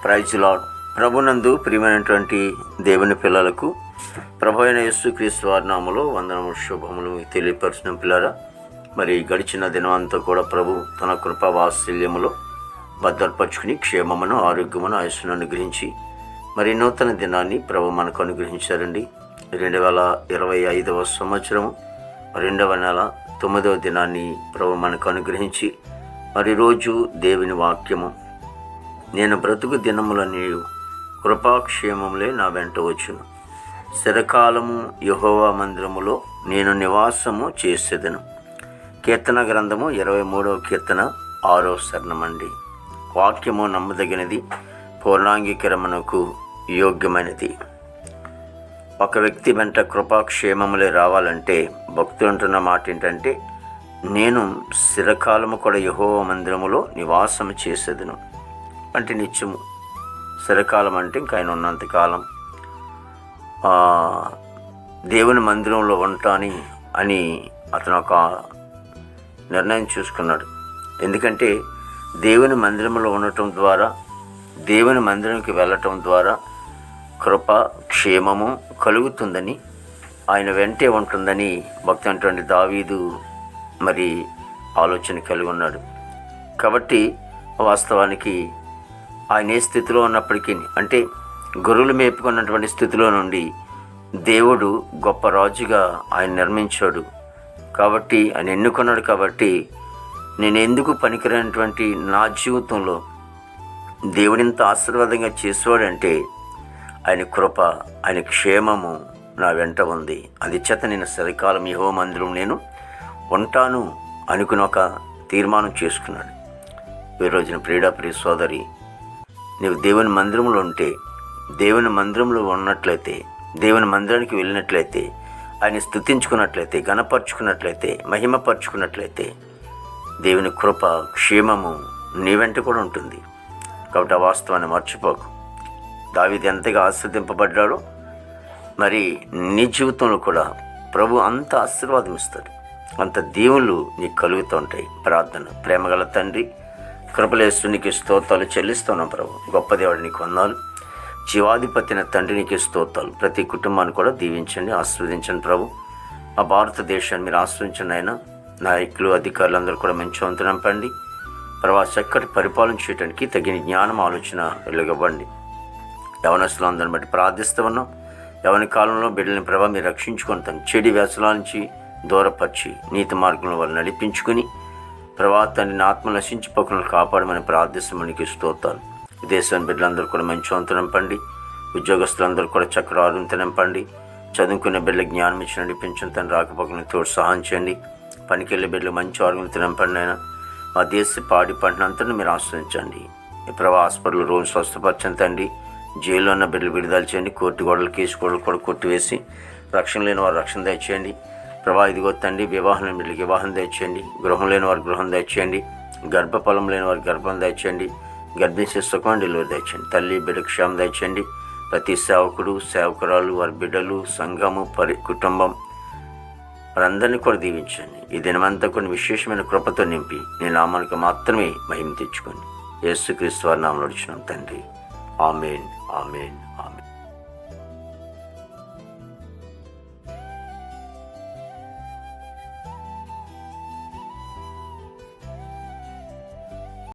Praise lord. ప్రభునందు ప్రియమైనటువంటి దేవుని పిల్లలకు ప్రభు అయిన యేసుక్రీస్తు వారి నామములో వందనములు శుభములు తెలియపరచిన పిల్లరా, మరి గడిచిన దినమంతా కూడా ప్రభు తన కృపా వాత్సల్యములో భద్రపరుచుకుని క్షేమమును ఆరోగ్యమును ఆయుష్ను అనుగ్రహించి మరి నూతన దినాన్ని ప్రభు మనకు అనుగ్రహించారండి. 2025వ సంవత్సరము 2వ నెల 9వ దినాన్ని ప్రభు మనకు అనుగ్రహించి మరి రోజు దేవుని వాక్యము, నేను బ్రతుకు దినములని కృపాక్షేమములే నా వెంట వచ్చును, స్థిరకాలము యెహోవా మందిరములో నేను నివాసము చేసేదను. కీర్తన గ్రంథము 23వ కీర్తన 6వ శరణమండి. వాక్యము నమ్మదగినది, పూర్ణాంగీకరణకు యోగ్యమైనది. ఒక వ్యక్తి వెంట కృపాక్షేమములే రావాలంటే భక్తులు అంటున్న మాట ఏంటంటే, నేను స్థిరకాలము కూడా యెహోవా మందిరములో నివాసము చేసేదను. అంటే నిత్యము స్థిరకాలం అంటే ఇంకా ఆయన ఉన్నంతకాలం దేవుని మందిరంలో ఉంటాని అని అతను ఒక నిర్ణయం చూసుకున్నాడు. ఎందుకంటే దేవుని మందిరంలో ఉండటం ద్వారా, దేవుని మందిరంకి వెళ్ళటం ద్వారా కృప క్షేమము కలుగుతుందని, ఆయన వెంటే ఉంటుందని భక్తుడైనటువంటి దావీదు మరి ఆలోచన కలిగి ఉన్నాడు. కాబట్టి వాస్తవానికి ఆయన ఏ స్థితిలో ఉన్నప్పటికీ, అంటే గొర్రెలు మేపుకున్నటువంటి స్థితిలో నుండి దేవుడు గొప్ప రాజుగా ఆయన నిర్మించాడు. కాబట్టి ఆయన ఎన్నుకున్నాడు. కాబట్టి నేను ఎందుకు పనికిరైనటువంటి నా జీవితంలో దేవుడింత ఆశీర్వాదంగా చేసేవాడంటే ఆయన కృప, ఆయన క్షేమము నా వెంట ఉంది. అది చేత నేను సరికాలం యెహోవా మందిరం నేను ఉంటాను అనుకుని ఒక తీర్మానం చేసుకున్నాడు. ఈ రోజున ప్రియ సోదరి, నీవు దేవుని మందిరంలో ఉంటే, దేవుని మందిరంలో ఉన్నట్లయితే, దేవుని మందిరానికి వెళ్ళినట్లయితే, ఆయన స్తుతించుకున్నట్లయితే, ఘనపరుచుకున్నట్లయితే, మహిమపరుచుకున్నట్లయితే దేవుని కృప క్షేమము నీ వెంట కూడా ఉంటుంది. కాబట్టి ఆ వాస్తవాన్ని మర్చిపోకు. దావీదు ఎంతగా ఆశీర్వదింపబడ్డాడో మరి నీ జీవితంలో కూడా ప్రభు అంత ఆశీర్వాదం ఇస్తాడు, అంత దీవులు నీకు కలుగుతూ ఉంటాయి. ప్రార్థన. ప్రేమగల తండ్రి, కృపలేసు నీకు స్తోత్రాలు చెల్లిస్తున్నాం ప్రభు. గొప్ప దేవుడు నీకు వందనాలు. జీవాధిపతిన తండ్రి నీకు స్తోత్రాలు. ప్రతి కుటుంబాన్ని కూడా దీవించండి, ఆశీర్వదించండి ప్రభు. ఆ భారతదేశాన్ని మీరు ఆశ్రయించండి ఆయన. నాయకులు, అధికారులందరూ కూడా మంచి వంతు నింపండి ప్రభా. చక్కటి పరిపాలన చేయడానికి తగిన జ్ఞానం, ఆలోచన వెలుగవ్వండి. యవనస్తులు అందరిని బట్టి ప్రార్థిస్తూ ఉన్నాం. యవన కాలంలో బిడ్డలని ప్రభా మీరు రక్షించుకొని తను చెడు వ్యసనాల నుంచి దూరపరిచి నీతి మార్గంలో వాళ్ళు నడిపించుకుని ప్రభా తండ్రిని ఆత్మ నశించిపోకుండా కాపాడమని ప్రార్థిస్తామనికి స్తోత్రాలు. దేశాన్ని బిడ్డలందరూ కూడా మంచి వంతు నింపండి. ఉద్యోగస్తులందరూ కూడా చక్కటి ఆరోగ్యంతో నింపండి. చదువుకునే బిడ్డల జ్ఞానం ఇచ్చి నడిపించిన తను రాకపోకలను తోడు సహాయం చేయండి. పనికెళ్ళే బిడ్డలు మంచి ఆరోగ్యంతో నింపండి అయినా. మా దేశ పాడి పంటనంతా మీరు ఆశ్రయించండి. ప్రభా హాస్పిటల్ రోజు స్వస్థపరచండి. జైల్లో ఉన్న బిడ్డలు విడుదల చేయండి. కోర్టు గోడలు, కేసు గోడలు కూడా కొట్టివేసి రక్షణ లేని వారు రక్షణ దయచేయండి ప్రభా. ఇదిగో తండ్రి, వివాహం లేని బిడ్డలకి వివాహం దయచేయండి. గృహం లేని వారు గృహం దయచేయండి. గర్భఫలం లేని వారికి గర్భం దయచేయండి. గర్భిణీ సుఖం డెలివరీ దయచేయండి. తల్లి బిడ్డ క్షేమం దయచేయండి. ప్రతి సేవకుడు, సేవకురాలు, వారి బిడ్డలు, సంఘము, కుటుంబం వారందరినీ కూడా దీవించండి. ఈ దినమంతా కొన్ని విశేషమైన కృపతో నింపి నీ నామానికి మాత్రమే మహిమ తెచ్చుకోండి. యేసుక్రీస్తు వారి నామములో అడుగుచున్నాం తండ్రి. ఆమేన్, ఆమేన్,